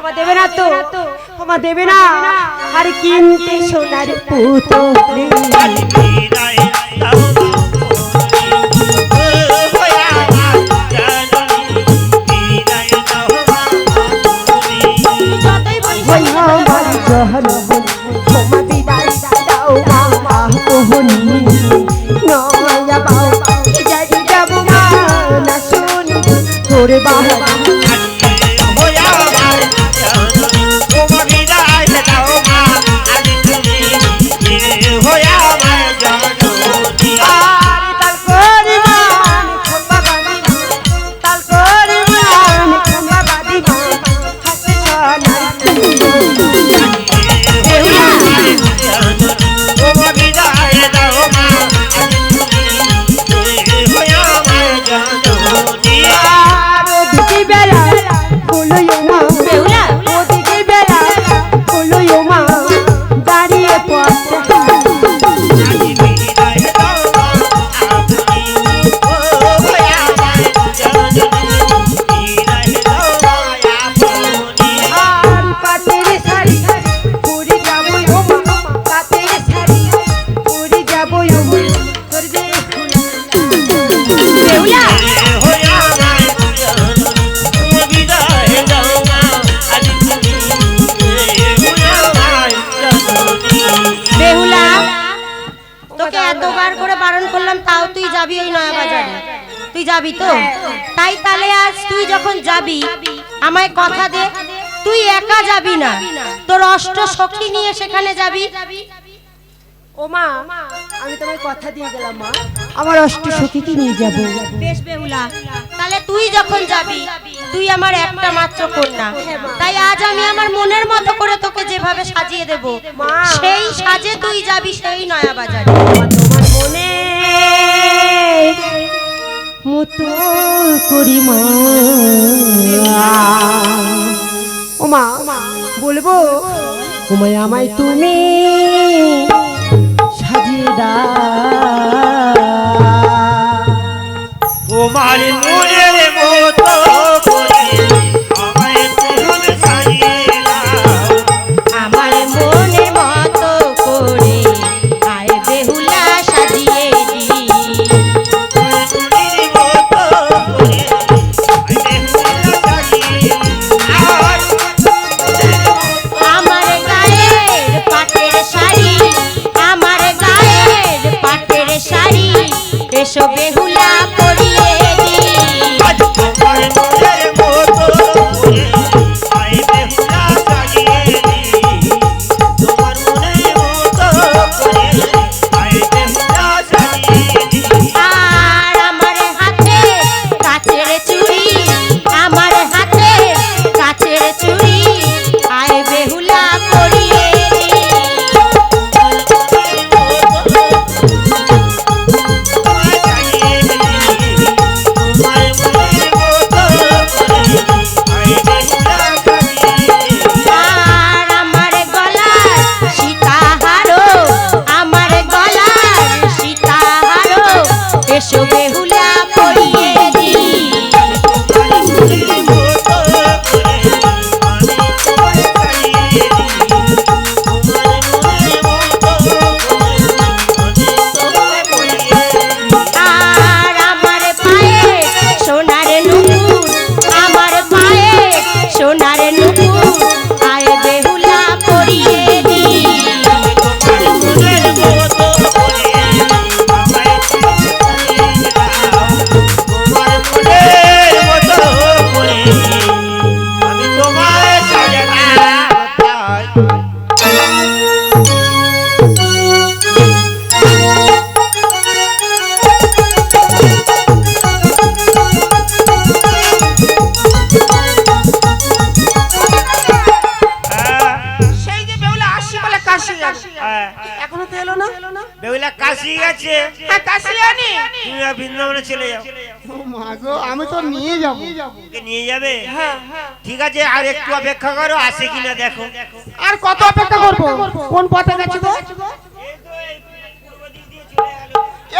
ক্ষমা দেবে না তো? ক্ষমা দেবে না? আর কিনতে সোনার পুতুল যাবি তো? তাই তাহলে আজ তুই যখন যাবি আমায় কথা দে তুই একা যাবি না, তোর অষ্ট সখী নিয়ে সেখানে যাবি। ও মা, আমি তোমায় কথা দিয়ে গেলাম মা, আমার অষ্ট সখীকে নিয়ে যাব। বেশ বেহুলা, তাহলে তুই যখন যাবি তুই আমার একটা মাত্র কন্যা, তাই আজ আমি আমার মনের মতো করে তোকে যেভাবে সাজিয়ে দেব সেই সাজে তুই যাবি সেই নয়া বাজারে। তোমার মনে মতো করি মা। ও মা বলবো, ওমায় আমায় তুমি সাজিয়ে দাও, তোমার মনের মতো করে আমায় তুমি সাজিয়ে দাও, আমার মনের মতো করে আয় বেহুলা সাজিয়ে দি। এসো বেহুলা পরিয়ে দি। তোমার মনের মতো করে আয় বেহুলা সাজিয়ে দি, তোমার মনের মতো করে আয় বেহুলা সাজিয়ে দি। আর আমার হাতে কাচের চুড়ি, আমার হাতে কাচের চুড়ি আয় বেহুলা পরিয়ে দি। এসো বেহুলা পরিয়ে দি। আর আমার পায়ে সোনার নুপুর, আমার পায়ে সোনার নুপুর আয় বেহুলা পরিয়ে দি। এখনো তো এলো না? বেহুলা কাশি গেছে। হ্যাঁ, কাশি আনি। তুমি বৃন্দাবনে চলে যাও। মা গো, আমি তো নিয়ে যাব। নিয়ে যাবে? হ্যাঁ। ঠিক আছে, আর একটু অপেক্ষা করো, আসে কিনা দেখো। আর কত অপেক্ষা করব? কোন পথে গেছে গো?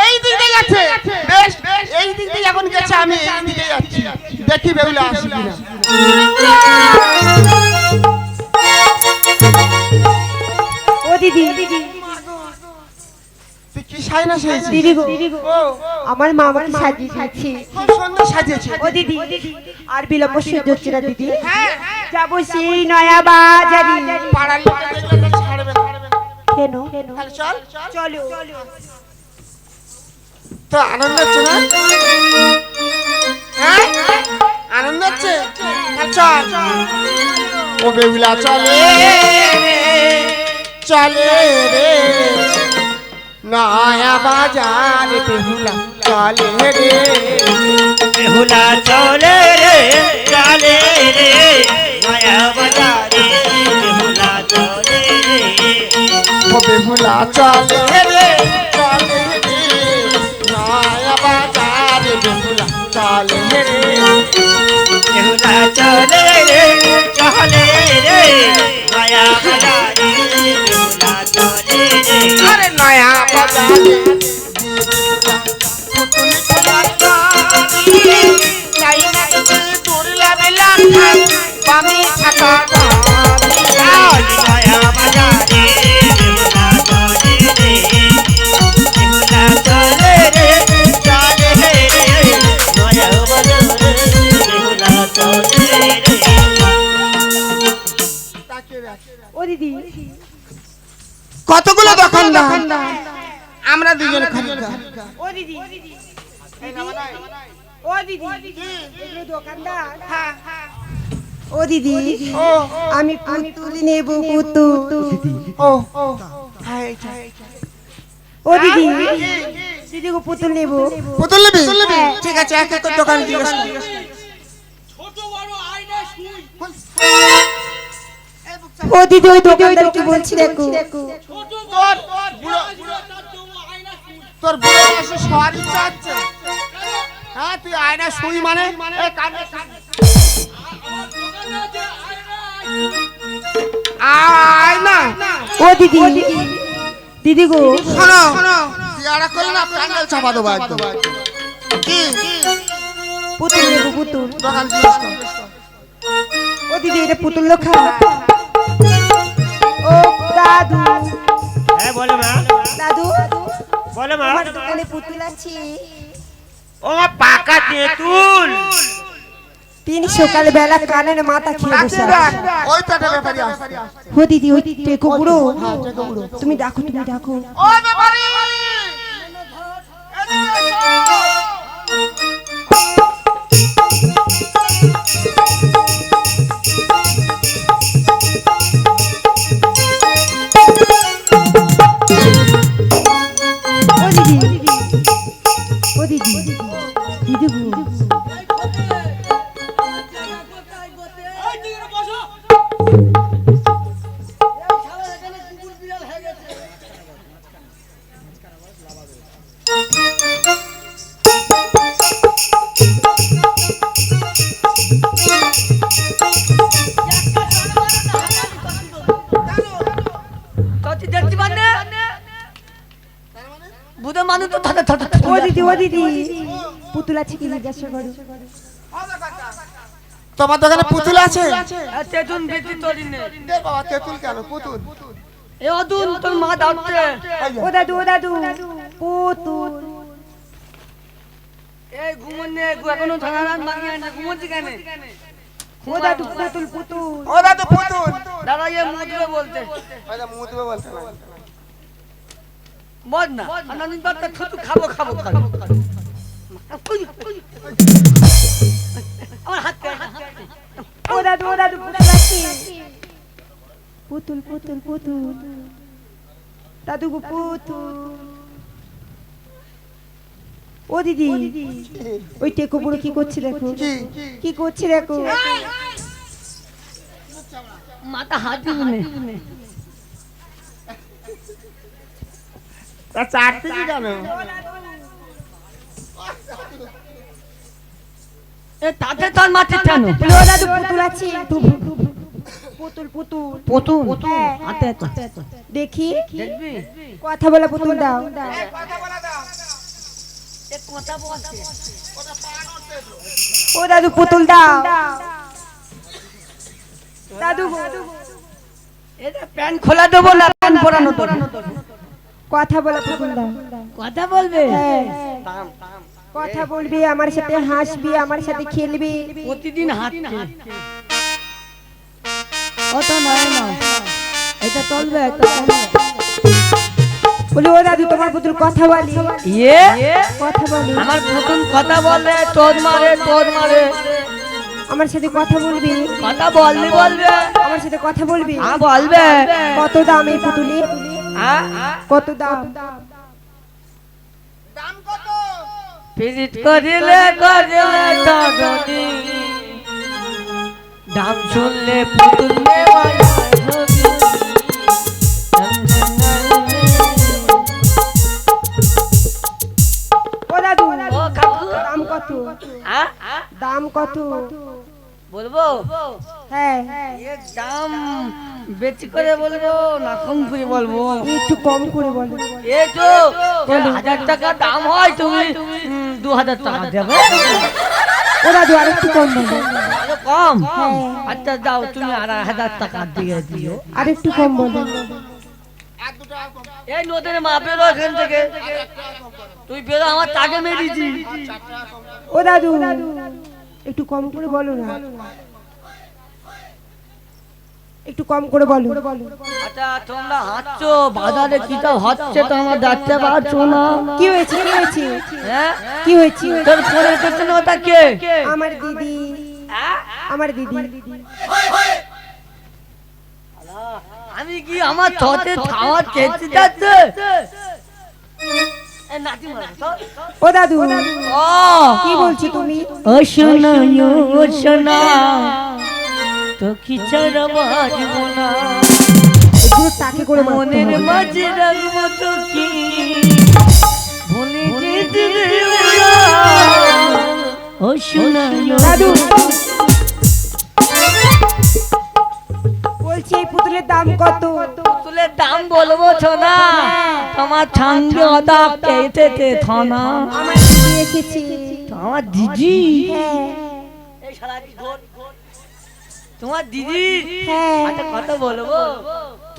এই দিক দিয়ে গেছে। বেশ, এই দিক দিয়ে এখন গেছে, আমি এই দিকে যাচ্ছি, দেখি বেহুলা আসে কিনা। সাইনা সাইছে দিদি গো ও আমার মা আমাকে সাজিয়ে দিয়েছে। খুব সুন্দর সাজিয়েছে ও দিদি আর বিলম্ব সহ্য হচ্ছে না দিদি, যাবো সেই নয়া বাজারি। পাড়ার লোকে দেখলে তো ছাড়বে না কেন তাহলে চল চলো। তো আনন্দ হচ্ছে না হ্যাঁ আনন্দ হচ্ছে চল ও বেহুলা চলে চলে রে নয়া বাজার বেহুলা চলে রে বেহুলা চলে রে চলে রে নয়া বাজারে বেহুলা চলে রে ও বেহুলা চলে রে চলে রে নয়া বাজার বেহুলা চলে রে বেহুলা চলে রে চলে রে নয়া বাজারে বেহুলা চলে রে আরে নয়া বাজারে পুতুল খেলা চাই না তুমি দৌড়লা বেলা পামি ছাতা নয়া বাজারে বেহুলা চলে রে বেহুলা চলে রে চলে রে নয়া বাজারে বেহুলা চলে রে। ও দিদি কতগুলো দোকানদার আমরা দুজন খরিদ্দার ও দিদি ও দিদি এগুলো দোকানদার। ও দিদি আমি পুতুল নেব পুতুল। ও ও দিদি দিদি গো পুতুল নেব। পুতুল নেবি ঠিক আছে এক এক দোকান জিজ্ঞেস কর ও দিদি ওই দোকানদার কি বলছি দেখো। তোর বুড়ো তোর বুড়ো বয়সে সবার ইচ্ছা হচ্ছে হ্যাঁ তুই আয়না শুই মানে এই কানে আয়না ও দিদি দিদি গো শোনো জিয়ারা করলে না প্যান্ডেল চাপা দেবো একদম কি পুতুল নেব পুতুল। দোকান জিজ্ঞেস কর ও দিদি এটা পুতুল লেখা। ও দাদু হ্যাঁ বলো মা দাদু বলো মা আমার দোকানে পুতুল আছে। ও মা পাকা তেঁতুল তিনি সকালবেলা কানের মাথা খেয়ে বসে আছে। ওই পেটে ব্যাপারি আসছে ও দিদি ওই টেকো বুড়ো তুমি ডাকো তুমি ডাকো। ও ব্যাপারি এদিকে এসো ও দিদি ও দিদি দিদি গো ও দিদি পুতুল আছে কি জিজ্ঞাসা করো। তোমার দোকানে পুতুল আছে তেতুন বেটি তরি নে দে বাবা তেতুল কেন পুতুল এ অদুন তোর মা ডাকছে ও দাদু পুতুল। এই ঘুমন নে এখনো থানার মাগিয়ে না ঘুমোচ্ছি কেন ও দাদু পুতুল ও দাদু পুতুল দাদা এ মুদরে বলতে ওইটা মুখ দেবে বলতে না বল না আনন্দ বার্তা থুতু খাবো আমার হাত ও দাদু পুতুল আছে। পুতুল দাদু গো পুতুল। ও দিদি ওই টেকো বুড়ো কি করছে দেখো কি করছে দেখো। মাথা হাত দিবনে তা চাটতে কি কেন এ তাতে তোর মাথা কেন ও দাদু পুতুল আছে। পুতুল হ্যাঁ। হাতে দেখি দেখবি কথা বলা পুতুল দাও। এ কথা বলছে ও দাদু পুতুল দাও দাদু গো। এটা প্যান্ট খোলা দেবো না প্যান্ট পরানো তোর কথা বলা পুতুল দাও। কথা বলবে হ্যাঁ, কথা বলবি, আমার সাথে হাসবি, আমার সাথে খেলবি। প্রতিদিন হাঁটছে কথা নয় না, এটা চলবে একটা বলি ও দাদু তোমার পুতুল কথা বলি, ইয়ে কথা বলি, আমার প্রথম কথা বলে তোর মারে আমার সাথে কথা বলবি, কথা বলবে আমার সাথে কথা বলবি। বলবে কত দাম এই পুতুলি? কত দাম? দাম কত? পিরিত করিলে টাগনি দাম শুনলে পুতুল নেওয়া ও দাদু ও কাকু দাম কত? দাম কত? বলবো হ্যাঁ, এর দাম বেশি করে বলবো না কম করে বলবো? একটু কম করে বলো। এই তো 1000 টাকা দাম হয়, তুমি 2000 টাকা দেবে। ও দাদু আর একটু কম বলো, আরো কম? হ্যাঁ। আচ্ছা দাও, তুমি 1000 টাকা দিয়ে দিও। আর একটু কম বলো। এক দু টাকা কম। এই নদীর মা বেরো এখান থেকে, তুই বেরো, আমার তাকে মেরেছি। ও দাদু একটু কম করে বলো না, একটু কম করে বলো। আচ্ছা তোমরা হাঁটছো বাজারে, কিটা হচ্ছে তো আমার দেখতে পাচ্ছো না? কি হয়েছে? কি হয়েছে? হ্যাঁ কি হয়েছে? তোর ফোনে পেছনে ওটা কে? আমার দিদি, আমার দিদি। আমি কি আমার ছতে খাওয়া খেতে যাচ্ছে? ও দাদু ও কি বলছো তুমি? ও সোনা, ও সোনা, তো কি ছাড়া বাজবো না, পুরো টাকে করে মারতে মনের হবে। মাঝে রাখবো তো কি ভুলে যেতে রে ওরা। ও সোনা, দাদু বলছি এই পুতুলের দাম কত? পুতুলের দাম বলবো সোনা, তোমার সঙ্গে ওটা কেটেতে থানা। আমার দিদি এসেছে। আমার দিদি, হ্যাঁ, তোমার দিদি হ্যাঁ। একটা কথা বলবো,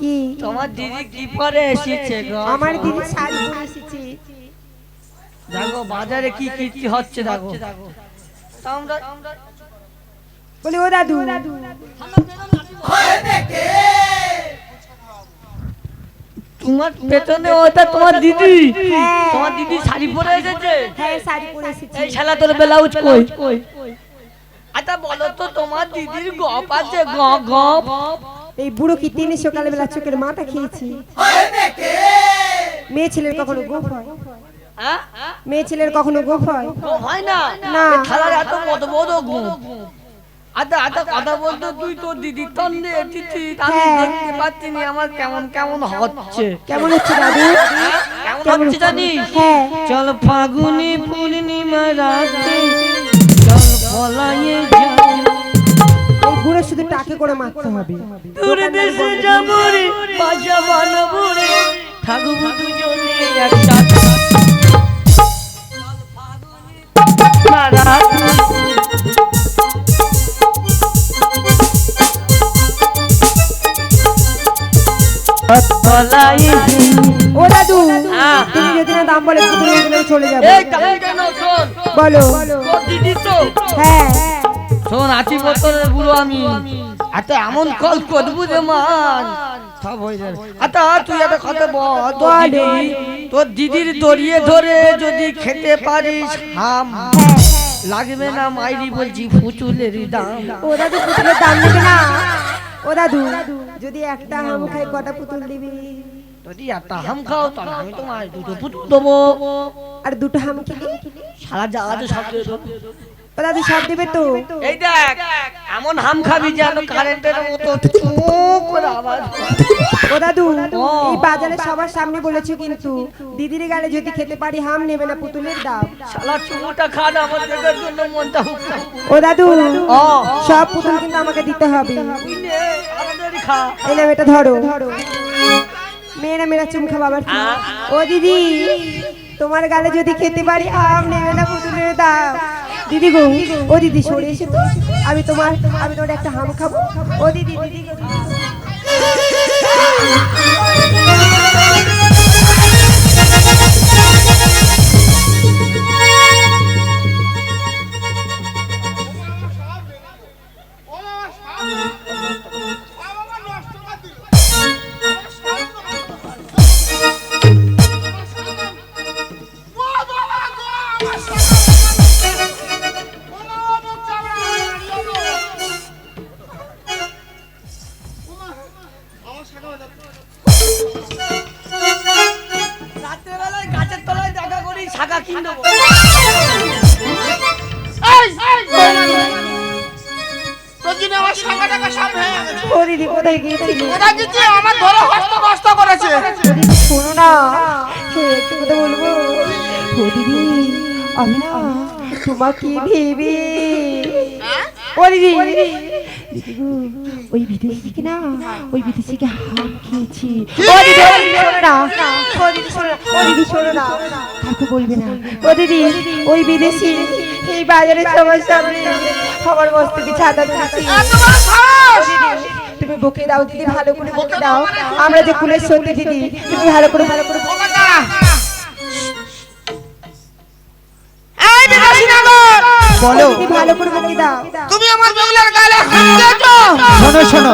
কি? তোমার দিদি কি পরে এসেছে গো? আমার দিদি শাড়ি পরে এসেছে। দেখো বাজারে কি কি হচ্ছে দেখো। তোমরা বলি ও দাদু তোমার পেছনে ওটা তোমার দিদি, হ্যাঁ। তোমার দিদি শাড়ি পরে এসেছে। হ্যাঁ শাড়ি পরে এসেছে। এই শালা তোর ব্লাউজ কই? আচ্ছা বলো তো তোমার দিদির গপ আছে গপ? এই বুড়ো কি তিনি সকালে বেলা চোখের মাথা খেয়েছি? মেয়ে ছেলের কখনো গোপ হয়? হ্যাঁ? মেয়ে ছেলের কখনো গোপ হয়? গপ হয় না? না। এ শালার এত বড় বড় গপ। আচ্ছা কথা বলতো, তুই তোর দিদি তন্দে এসেছিস, আমি হ্যাঁ। দেখতে পাচ্ছি না, আমার কেমন কেমন হচ্ছে। কেমন হচ্ছে দাদু? কেমন কেমন হচ্ছে জানিস? হ্যাঁ। চল ফাগুনি পূর্ণিমা রাতে চল পলায়ে যাই, এই বুড়ো শুধু টাকে করে মারতে হবে। দূর দেশে যাবো রে, বাসা বানাবো রে, থাকবো দুজনে একসাথে। না রাত পলায়ে যাই। ও দাদু হ্যাঁ। তুমি যদি না দাম বলে পুতুল নিয়ে গেলে চলে যাবে। এই দাম কেন শোন, বলো। তোর দিদি তো হ্যাঁ শোন, 80 বছরের বুড়ো আমি, এত এমন কল করবো যে মান সব হয়ে যাবে। আচ্ছা তুই একটা কথা বল, তোর দিদির দড়িয়ে ধরে যদি খেতে পারিস হাম লাগবে না মাইরি বলছি ফুচুলের দাম। ও দাদু পুতুলের দাম নেবে না? ও দাদু যদি একটা হাম খাই কটা পুতুল দিবি? যদি একটা হাম খাও তাহলে আমি তোমার দুটো পুতুল দেবো। আর দুটো হাম খেলি সারা জাহাজে সব দিয়ে দেবো। ও দাদু সব দেবে তো? এই দেখ এমন হাম খাবি যেন কারেন্টের মতো চুপ করে আওয়াজ হয়। ও দাদু এই বাজারে সবার সামনে বলেছো কিন্তু দিদির গালে যদি খেতে পারি হাম নেবে না পুতুলের দাম। শালা চুমুটা খান আমার দেখার জন্য মনটা হুকটা। ও দাদু ও সব পুতুল কিন্তু আমাকে দিতে হবে। তুই নে, আমাদেরই খা। এই নাও এটা ধরো। মেয়েরা মেয়েরা চুম খাবো আবার কি? ও দিদি তোমার গালে যদি খেতে পারি আম নেবে না পুতুলের দাম। দিদি গো, ও দিদি সরে এসে তো আমি তোমার একটা হাম খাবো। ও দিদি দিদি গো। বাবা নষ্ট করে দিল। ও বাবা গো, আমার সাগর। ও বাবা, আমার চামড়া হারিয়ে গেল। আমার সাগর রাত্রেবেলায় গাছের তলায় দেখা করি শাখা কিনবো। তোর জন্য আমার সাগর টাকা সব হয়ে গেছে। ও দিদি কোথায় গিয়েছিলি? ওরা কিছু আমার ধরে হস্ত নষ্ট করেছে। ও দিদি শোনো না, একটু কথা বলবো। ও দিদি আমি না তোমাকে ভেবে, ও দিদি দিদি গো, ওই বিদেশিকে না, ওই বিদেশিকে হাম খেয়েছি। ও দিদি শোনো না, ও দিদি শোনো না, ও দিদি শোনো না, কাউকে বলবে না। ও দিদি ওই বিদেশি এই বাজারে সবার সামনে আমার বস্তুকে ছাতা দিচ্ছি। এত বড় সাহস! তুমি বকে দাও দিদি, ভালো করে বকে দাও। আমরা যে কুলের সত্যি দিদি, তুমি ভালো করে ওকে দাঁড়া। এই বিদেশিনগর, বলো। দিদি ভালো করে বকে দাও। তুমি আমার বেগুলার গালে হাত দিয়েছো। শোনো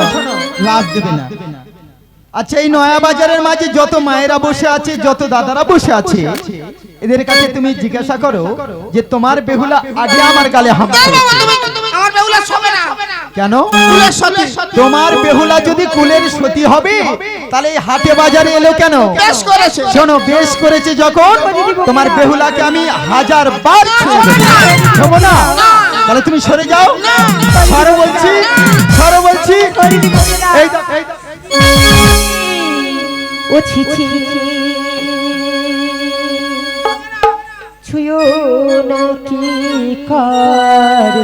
লাভ দেবে না। আচ্ছা, এই নয়া বাজারের মাঝে যত মায়েরা বসে আছে, যত দাদারা বসে আছে, এদের কাছে তুমি জিজ্ঞাসা করো যে তোমার বেহুলা আগে আমার গালে হাত দিয়েছে। আমার বেগুলা শোবে না। কেন? কুলের সতী। তোমার বেহুলা যদি কুলের সতী হবে তাহলে এই হাটে বাজারে এলো কেন? বেশ করেছে। শোনো, বেশ করেছে যখন, তোমার বেহুলাকে আমি 1000 বার ছুঁবো না। তাহলে তুমি সরে যাও। সরো বলছি, সরো বলছি। এই দাও, এই দাও। ও ছি ছি ছুঁয়ো না কি কর,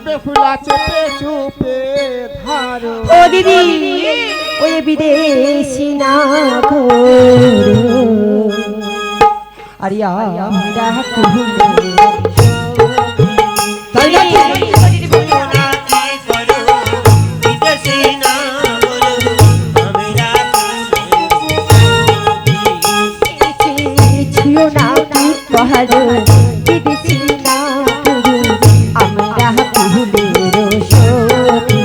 বেহুলা চেপে চুপে ধরো। ও দিদি ওই বিদেশি না গো, আরে আমরা কুহুলে তাই নাকি? ছুঁয়ো না কি কর, বিদেশি না গো, আমরা কুহুলের সখী।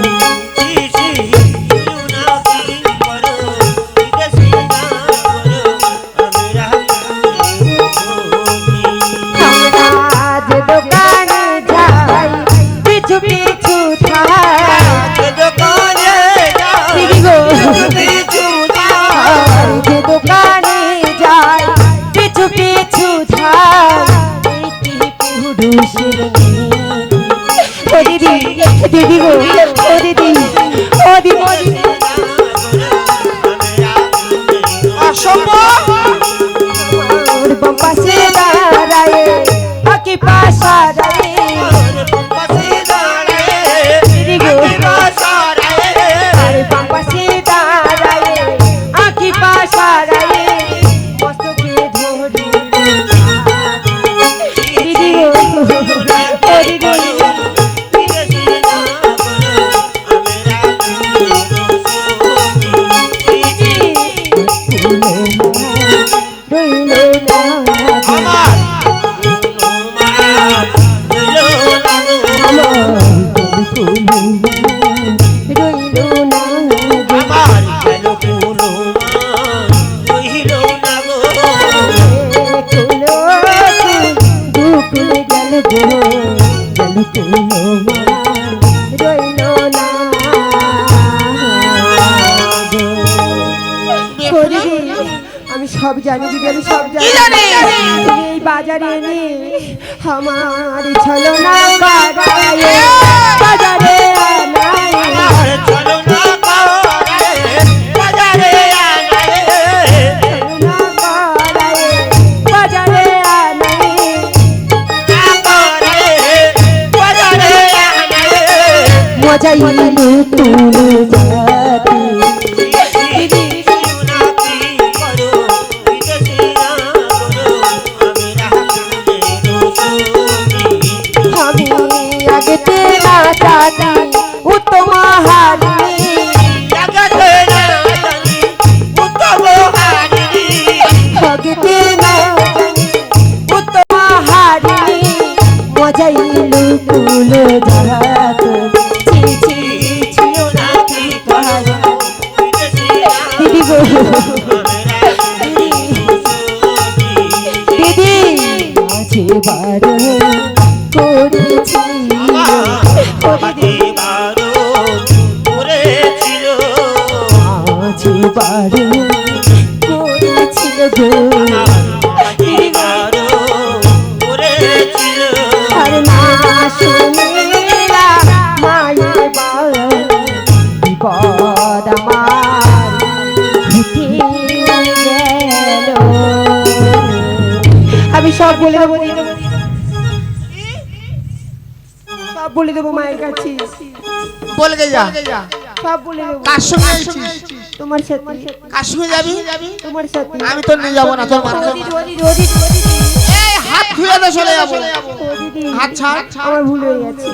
আজ দোকানে যাই, পিছু পিছু থাই দিদি গো। আজ দোকানে যাই, পিছু পিছু থাই পুরুষের মেয়ে। ও দিদি দিদি গো, ও দিদি, ও দিদি অসম্ভব। ওর পাশে দাঁড়ায় আকি পাশা দাঁড়ায় দিদি গো, আরে পাশে দাঁড়ায় আকি পাশা দাঁড়ায় মস্তকে ধরি দিদি গো, ও দিদি রইলো না রইলো না কুলো দুকুলে গেল গো, গেল কুলো রইলো না গো। দিদি আমি সব জানি দিদি, আমি সব জানি। তুমি এই বাজারে এনে আমার ছলনা বাজারে বাজারে আনাই, ছলনা বাজারে বাজারে আনাই। মজাই তুলে যাতে আমি আগেতে না জানি উত্তম হারিণী, আগেতে না জানি উত্তম হারিণী। মজাই লুকুল যাত ছি ছি কারো করেছিল গো দিদি কারো করেছিল আর না শুনিলা মায়ের বিপদ আমার ঘটে গেল। আমি সব বলে দেবো, সব বলে দেবো মায়ের কাছে, বলে দে যা। সব বলে দেবো। কার সঙ্গে আইছিস? তোমার সাথে, কার সঙ্গে যাবি? তোমার সাথে। আমি তো নিয়ে যাবো না, তোর মা। ও দিদি, ও দিদি, ও দিদি, ও দিদি। এই হাত ধুয়ে দে, চলে যাবো। ও দিদি, হাত ছাড়। আমার ভুল হয়ে গেছে।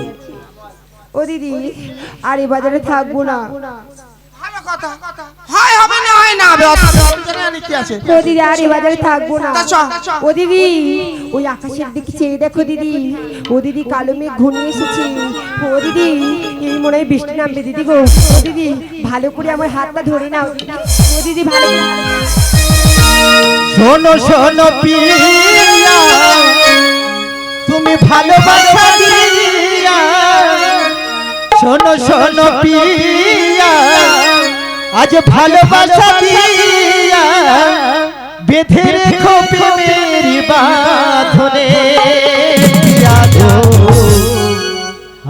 ও দিদি, আর এই বাজারে থাকবো না। ভালো কথা, হয় হবে না হয় না হবে, অসুবিধা নেই, কি আছে? ও দিদি, আর এই বাজারে থাকবো না। তা চ। ও দিদি, ওই আকাশের দিকে চেয়ে দেখো দিদি, ও দিদি কালো মেঘ ঘনিয়ে এসেছে। ও দিদি, এই মনে হয় বৃষ্টি নামবে দিদি গো। ও দিদি, ভালো করে আমার হাতটা ধরে নাও দিদি। ও দিদি, ভালো করে। শোনো শোনো পিয়া, তুমি ভালোবাসা দিয়া, শোনো শোনো পিয়া, আজ ভালোবাসা দিয়া বেঁধে রেখো প্রেমের বাঁধনে। পিয়া গো,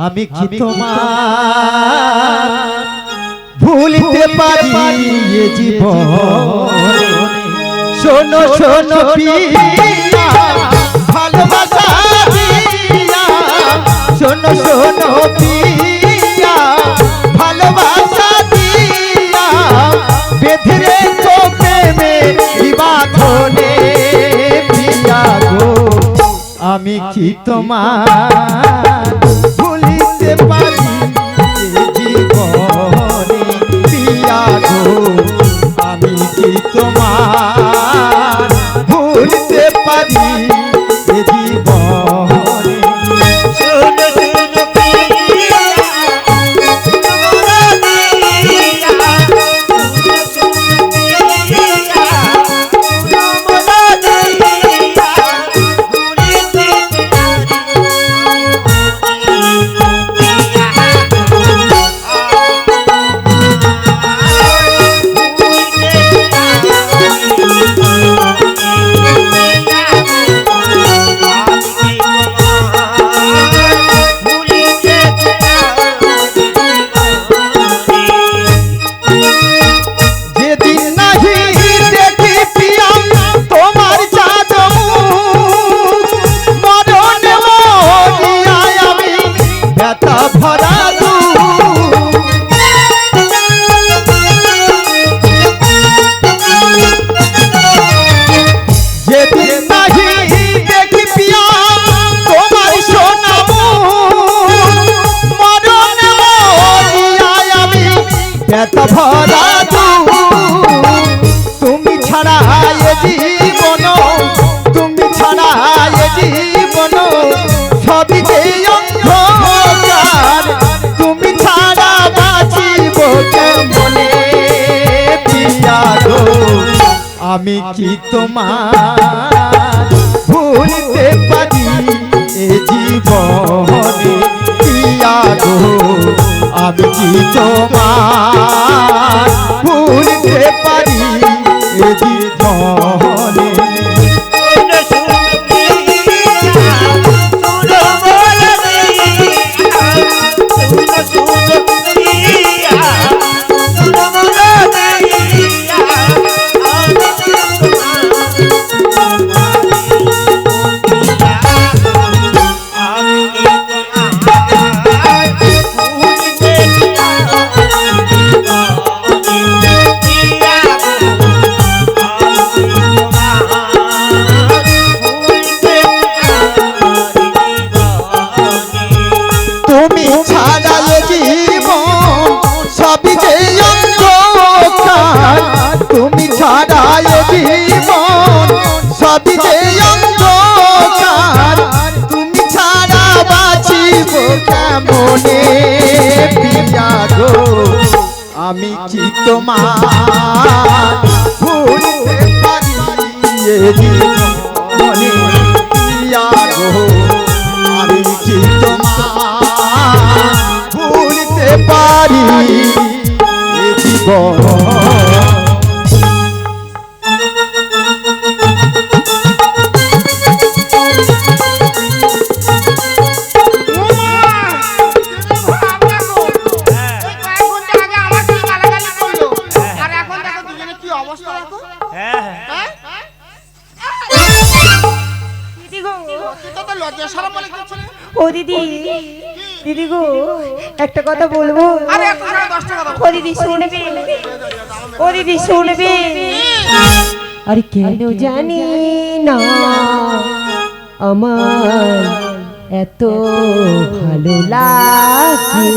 আমি কি তোমার ভুলতে পারি এ জীবন? শোনো শোনো পিয়া, ভালোবাসা দিয়া, শোনো শোনো পিয়া, ভালোবাসা দিয়া বেঁধে রেখো প্রেমের বাঁধনে। পিয়া গো, আমি কি তোমার ভুলিতে পারি এ জীবনে? পিয়া গো, আমি কি তোমার ভুলতে পারি এ জীবনে? শোনো শোনো পিয়া তোমরা দিয়া শোনো পিয়া তোমরা দিয়া ভুলিতে যেদিন নাহি দেখি পিয়া তোমার চাঁদ মুখ, মরণে মরিয়ায় আমি ব্যথা ভরা দুঃখ। যেদিন নাহি দেখি পিয়া তোমার সোনা মুখ, মরণে মরিয়ায় আমি ব্যথা ভরা দুঃখ। তুমি ছাড়া এ জীবন, তুমি ছাড়া এ জীবন সবই যে অন্ধকার, তুমি ছাড়া বাঁচিব কেমনে? পিয়া গো, আমি কি তোমার ভুলতে পারি এ জীবনে? পিয়া গো, আমি কি তোমার ভুলতে পারি এ জীবনে? শোনো শোনো পিয়া শোনো বলে দিয়া শোনো শোনো পিয়া শোনো বলে দিয়া আমি তুমি ছাড়া এ জীবন সবই যে অন্ধকার, তুমি ছাড়া এ জীবন সবই যে অন্ধকার, তুমি ছাড়া বাঁচিব কেমনে? পিয়া গো, আমি কি তোমার ভুলতে পারি এ জীবনে? পিয়া গো, আমি কি তোমার ভুলতে পারি এ জীবন? লজ্জা শরম বলে কিছু নেই। ও দিদি, দিদি গো একটা কথা বলবো। আরে একটা করে 10টা কথা ও দিদি শুনবে, ও দিদি শুনবে। আরে কেন জানি না আমার এত ভালো লাগে।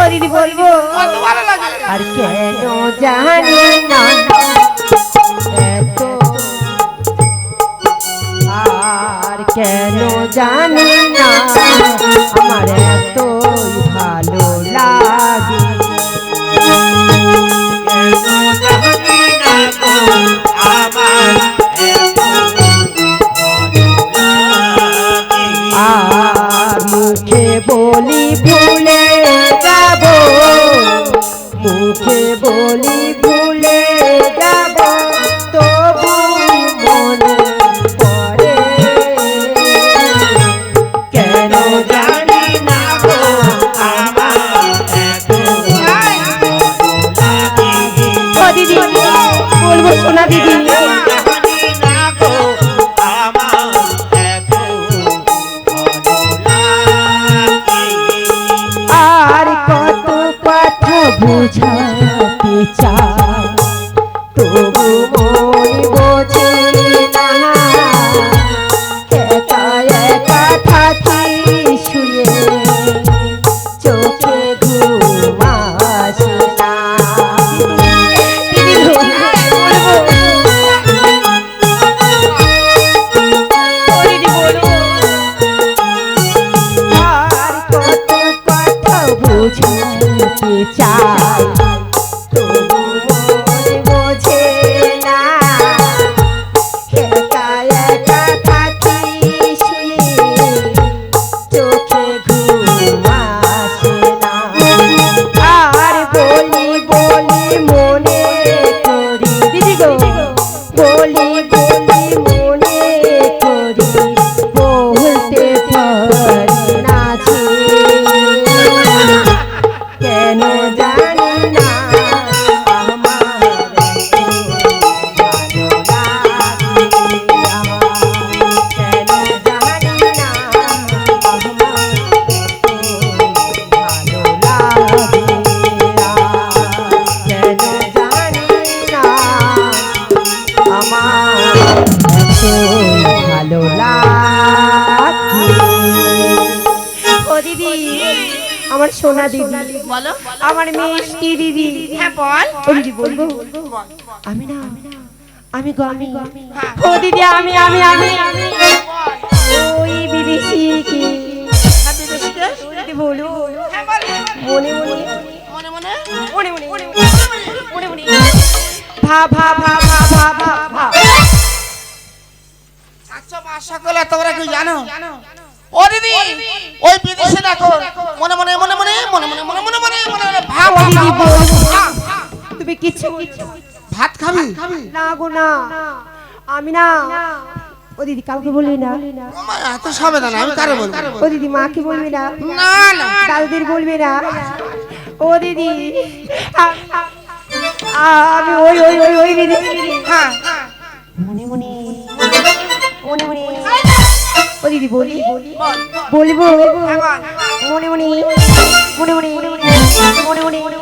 ও দিদি বলবো, কত ভালো লাগে। আর কেন জানি না এত, আর কেন জানি না আমার এতই ভালো লাগে। আর মুখে বলি ভুলে যাব, মুখে বলি ভুলে যাব, তবু মনে পড়ে কেন জানি না গো আমার এত ও দিদি বলবো শোনা দিদি। আর কত কথা বুঝাতে চাই তবু মন বোঝে না, একা একা থাকি শুয়ে চোখে ঘুম আসে না। দিদি বলবো, ও দিদি বলবো, আর কত কথা বুঝাতে চাই তবু মন বোঝে না, একা একা থাকি শুয়ে চোখে ঘুম আসে না। আর বলি বলি মনে করি দিদি গো, বলি বলি মনে করি বলতে পারি না যে কেন জানি না আমার এত ভালো লাগে। কেন জানি না আমার এত ভালো লাগে। কেন জানি না আমার এত ভালো লাগে। ও দিদি, আমার সোনা দিদি, বলো আমার মিষ্টি দিদি। হ্যাঁ বল। ও দিদি বলবো, আমি না আমি গো আমি ও দিদি আমি ওই বিদেশি কি হ্যাঁ বিদেশি দেশ। দিদি বলো হ্যাঁ বল। মনে মনে মনে মনে মনে মনে মনে মনে ভা ভা ভা ভা ভা ভা ভা। আচ্ছা মা সকলে তোমরা কি জানো? ও দিদি ওই বিদেশে দেখো মনে মনে মনে মনে মনে মনে মনে মনে মনে মনে মনে ভাব ও দিদি বলবো, ভাব। তুমি কিছু ভাত খাবি? না গো না, আমি না ও দিদি কাউকে বলবি না, ও মা এত সাবধান আমি কারে বলবো? ও দিদি মাকে বলবি না, না না দাদুদের বলবি না। ও দিদি আমি ওই ওই ওই ওই বিদেশি দিদি। হ্যাঁ মনে মনে মনে মনে ও দিদি বলি বলবো মনে মনে মনে মনে মনে মনে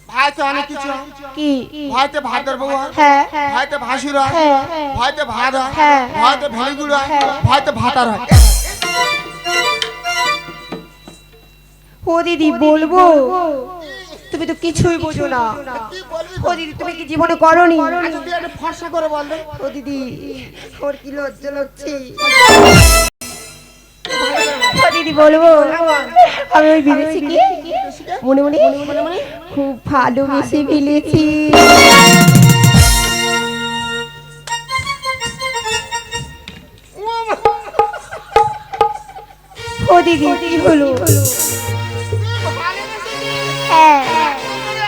ভাই তো অনেক কিছু কি ভয়তে ভাতের বউ হয়, হ্যাঁ ভয়তে ভাসুর হয়, হ্যাঁ ভয়তে ভাত হয়, হ্যাঁ। ভয়তে ভেলিগুড় হয়, হ্যাঁ। ভয়তে ভাতার হয়। ও দিদি বলবো, তুমি তো কিছুই বোঝো না। কি বলবি? ও দিদি তুমি কি জীবনে করনি? আচ্ছা তুই একটু ফর্সা করে বল দে। ও দিদি ওর কি লজ্জা লাগছে। ও দিদি বলবো, আমি ওই বিদেশি কি মনে মনে খুব ভালোবেসে ফেলেছি। ও দিদি কি হলো? হ্যাঁ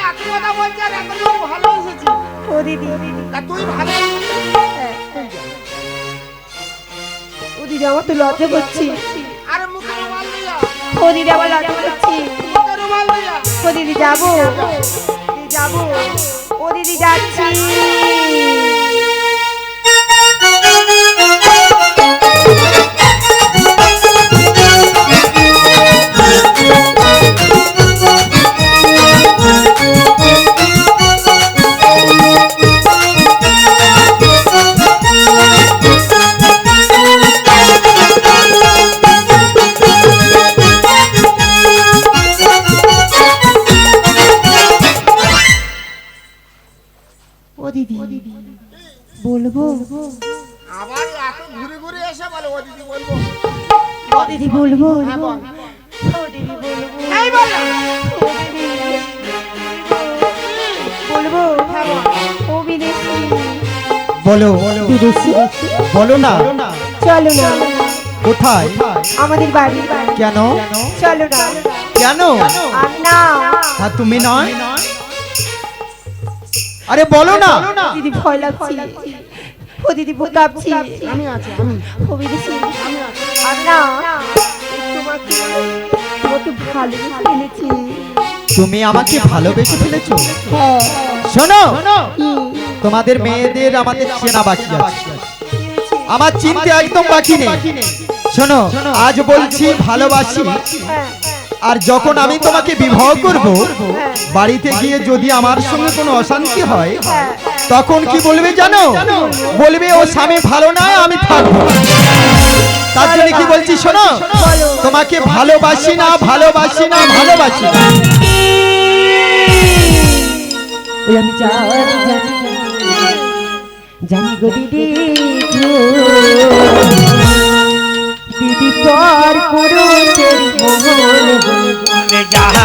এত কথা বলছি আর এত লোক ভালোবেসেছি। ও দিদি তা তুই ভালো ও দিদি আমার তো লজ্জা করছি। আরে মুখে রুমাল লইয়া, ও দিদি আমার লজ্জা করছি। মুখে রুমাল লইয়া। ও দিদি যাবো, দিদি যাবো, ও দিদি যাচ্ছি। দিদি বলবো ও দিদি বলবো হ্যাঁ বল ও দিদি বলবো এই বল না। ও দিদি বলবো ও বিদেশি বলো বিদেশি বলো না চলো না কোথায় আমাদের বাড়ি কেন চলো না কেন আর না হ্যাঁ তুমি নয় আরে বলো না দিদি ভয় লাগছে ও দিদি কাঁপছি আমি আছি আমি ও বিদেশি আর না তোমাকে কত ভালো ফেলেছি তুমি আমাকে ভালোবেসে ফেলেছো হ্যাঁ শোনো কি? তোমাদের মেয়েদের আমাদের চেনা বাকি আছে আমার চিনতে একদম বাকি নেই শোনো আজ বলছি ভালোবাসি হ্যাঁ আর যখন আমি তোমাকে বিবাহ করব বাড়িতে গিয়ে যদি আমার সঙ্গে কোনো অশান্তি হয় তখন কি বলবে জানো বলবে ও স্বামী ভালো নয় আমি থাকবো তার জন্য কি বলছি শোনো তোমাকে ভালোবাসি না ভালোবাসি না ভালোবাসি না ওই আমি জানি গো দিদি গো দিদি তোর পুরুষের মন গো।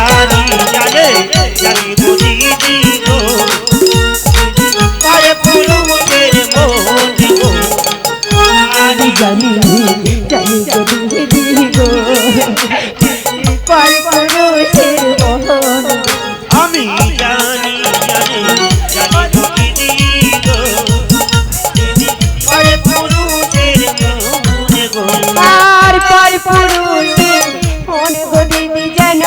আমি জানি বুঝি দিগো পারে পুরুষের মন গো আমি জানি গো দিদি গো তোর পুরুষের মন আমি জানি বুঝি দিগো পারে পুরুষের মন গো তার পর পুরুষের মন গো দিদি যেন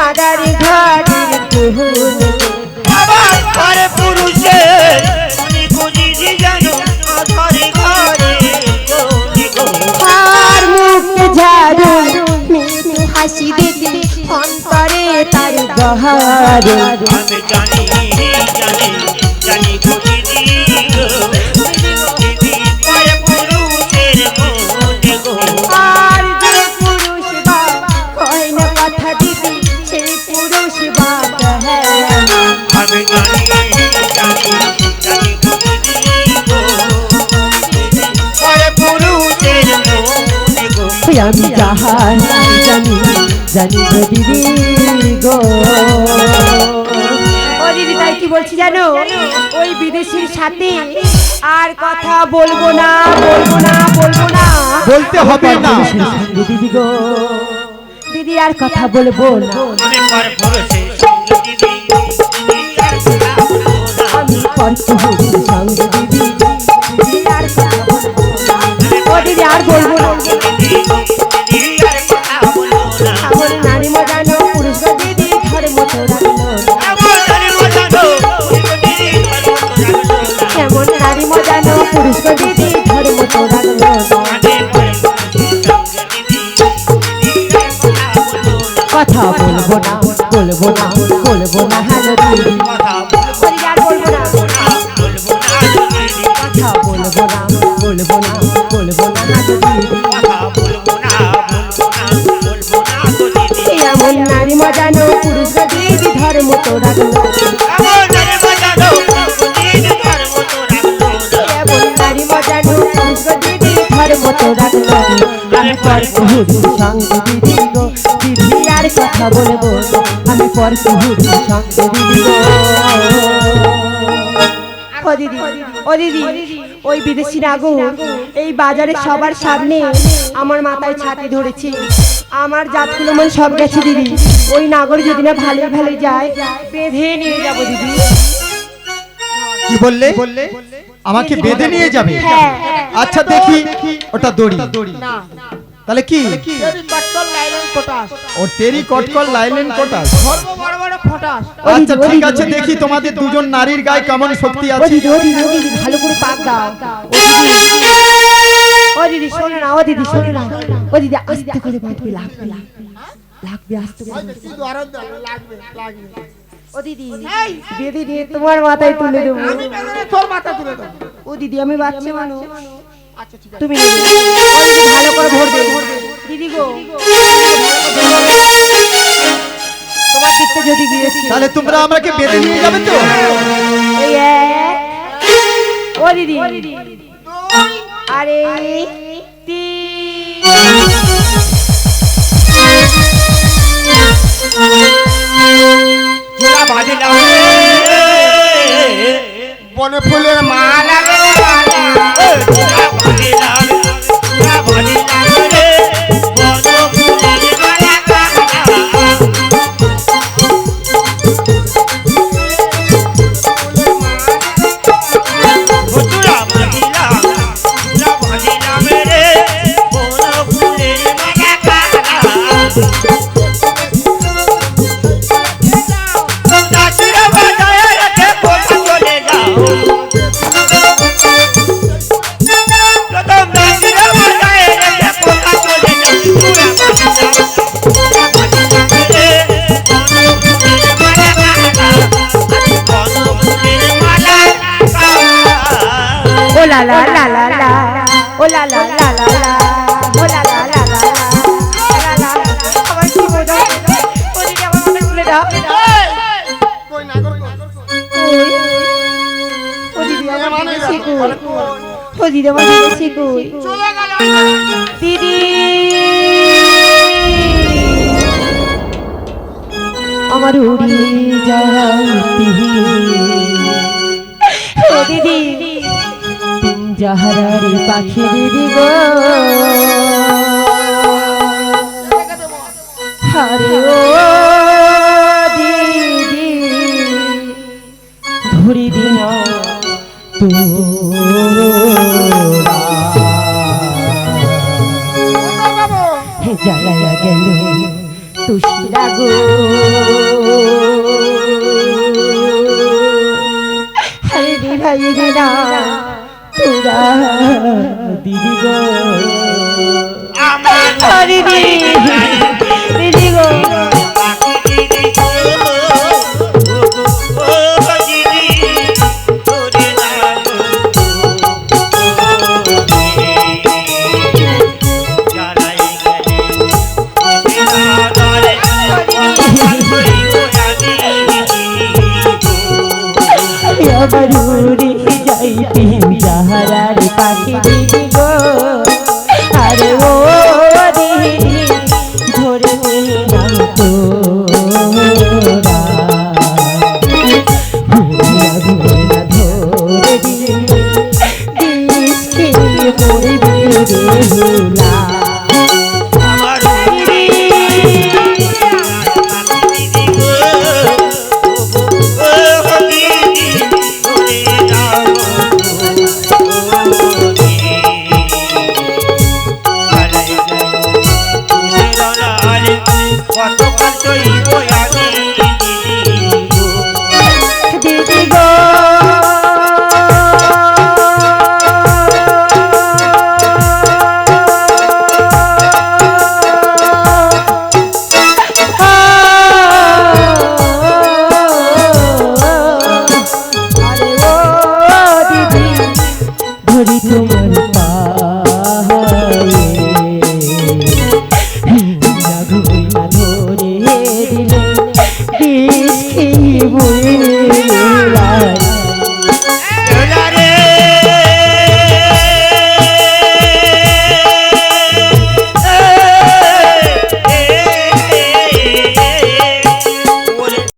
আদার ঘরের কুহুল আবার পারে পুরুষের মনে বুঝি জানো ঘরে ঘরে গো আর মুখে ঝাড়ু মিষ্টি হাসি দিদি অন্তরে তার গহর আমি জানি বুঝি দিগো দিদি পারে পুরুষের মন গো আর যে পুরুষ বা কয় না কথা দিদি সেই পুরুষ বা আমি জানি বুঝি দিগো পারে পুরুষের মন গো আমি যাহার জানি গো দিদি গো ও দিদি তাই কি বলছি জানো ওই বিদেশির সাথে আর কথা বলবো না বলতে হবে না দিদি গো দিদি আর কথা বলবো না আমি পারে পুরুষের সঙ্গে দিদি আর কথা বলবো না আমি করছি সঙ্গে দিদি দিদি আর কথা বলবো না ও দিদি আর বলবো না আমার নারী মজানো পুরুষ গো দিদি ধর্ম তো রাখলো এমন নারী মজানো পুরুষ গো দিদি ধর্ম তো রাখলো কথা বলবো না হ্যালো দিদি দিদি আর বলবো না কথা বলবো না হ্যালো দিদি এমন নারী মজানো পুরুষ গো দিদি ধর্ম তো রাখলো এমন নারী মজানো পুরুষ গো দিদি ধর্ম তো রাখলো আমি পর কুহুরির সঙ্গে দিদি গো দিদি আর কথা বলবো আমি পর কুহুরির সঙ্গে দিদি গো ও দিদি ওই বিদেশি নাগু এই বাজারে সবার সামনে আমার মাথায় ছাতি ধরেছে আমার জাতগুলো মন সব গেছে দিদি ওই নাগর যদি না ভালো যায় বেঁধে নিয়ে যাবো দিদি কি বললে আমাকে বেঁধে নিয়ে যাবে হ্যাঁ। আচ্ছা দেখি ওটা দড়ি না তাহলে কি যদি কটকল লাইলন পটাস ও টেরি কটকল লাইলেন কোটাস সর্ব বড় বড় ফটাস আচ্ছা ঠিক আছে দেখি তোমাদের দুজন নারীর গায়ে কেমন শক্তি ও আছে দিদি ভালো করে পাক দাও ও দিদি শোনো না ও দিদি আস্তে করে বাঁধবে লাগবে আস্তে করে কি দরদ লাগবে ও দিদি বেঁধে নিয়ে তোমার মাথায় তুলে দেবো আমি বেদনে তোর মাথা তুলে দেবো ও দিদি আমি বাচ্চা মানুষ আচ্ছা ঠিক আছে তুমি নেবে। ও দিদি ভালো করে ভরবে দিদি গো তোমার দিকতে যদি গিয়েছি তাহলে তোমরা আমাকে বেঁধে নিয়ে যাবে তো এই এক। ও দিদি আরে তিন বনে ফুলের মালা রে তোরা ভালিলাম রে বন ফুলের মালা তোরা ভালিলাম রে বন ফুলের মালা দাসিরা বাজায় রেখে কোথা চলে যাও প্রথম দাসিরা বাজায় রেখে কোথা চলে যাও তোরা ভালিলাম রে বন ফুলের মালা ও লা লা লা লা লা ও লা লা লা লা লা ও লা লা লা লা লা আমার কি বলো ও দিদি আমার মনে খুলে দাও কই না কর ও দিদি আমার বেশি কই ও দিদি আমার বেশি কই চলে গেল দিদি আমার উড়ি যাইতি ও দিদি যাহার পাখি দিদি গো হারে ও দিদি ধরি দিন জ্বালাইয়া গেল তুষিরা গো হরে রে ভাই রে না তোরা দিদি গো আমার হরে রে দিদি গো বাড়ুরি যাইতি যাহার পাখি দিদি গো আরে ও দিদি ধরে নাম তো